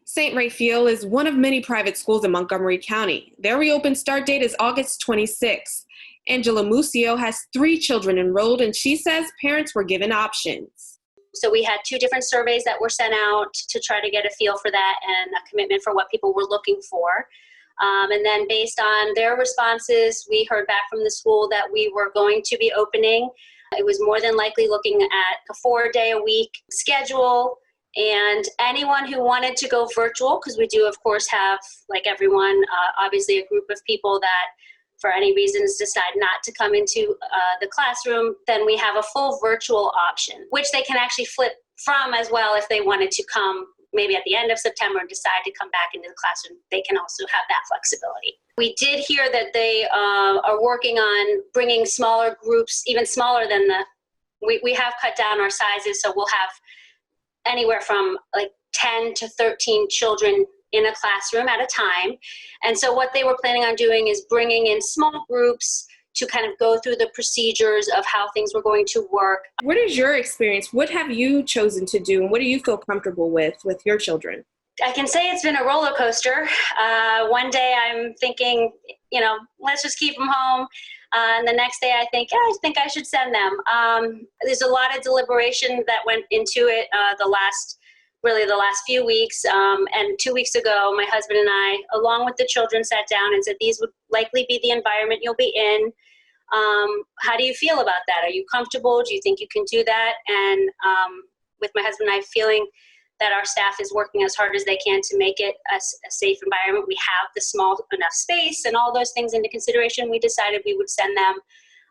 St. Raphael is one of many private schools in Montgomery County. Their reopened start date is August 26th. Angela Mussio has 3 children enrolled, and she says parents were given options. So we had 2 different surveys that were sent out to try to get a feel for that and a commitment for what people were looking for. And then based on their responses, we heard back from the school that we were going to be opening. It was more than likely looking at a 4-day-a-week schedule. And anyone who wanted to go virtual, because we do, of course, have, like everyone, obviously a group of people that for any reasons decide not to come into the classroom, then we have a full virtual option, which they can actually flip from as well if they wanted to come maybe at the end of September and decide to come back into the classroom. They can also have that flexibility. We did hear that they are working on bringing smaller groups, even smaller than we have cut down our sizes, so we'll have anywhere from like 10 to 13 children in a classroom at a time. And so what they were planning on doing is bringing in small groups to kind of go through the procedures of how things were going to work. What is your experience? What have you chosen to do, and what do you feel comfortable with your children? I can say it's been a roller coaster. One day I'm thinking, let's just keep them home. And the next day I think I should send them. There's a lot of deliberation that went into it the last few weeks. And 2 weeks ago, my husband and I, along with the children, sat down and said, these would likely be the environment you'll be in. How do you feel about that? Are you comfortable? Do you think you can do that? And with my husband and I feeling that our staff is working as hard as they can to make it a safe environment. We have the small enough space and all those things into consideration. We decided we would send them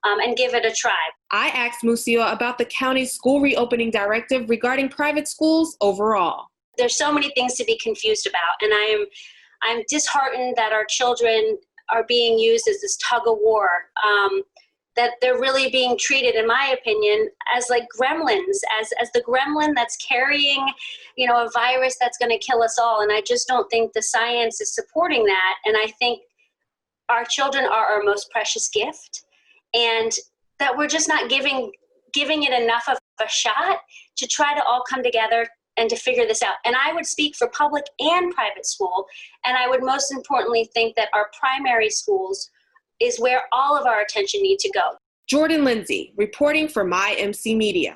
and give it a try. I asked Mussio about the county's school reopening directive regarding private schools overall. There's so many things to be confused about, and I'm disheartened that our children are being used as this tug of war, that they're really being treated, in my opinion, as like gremlins, as the gremlin that's carrying, a virus that's going to kill us all. And I just don't think the science is supporting that. And I think our children are our most precious gift, and that we're just not giving it enough of a shot to try to all come together and to figure this out. And I would speak for public and private school, and I would most importantly think that our primary schools is where all of our attention needs to go. Jordan Lindsay, reporting for MyMCMedia.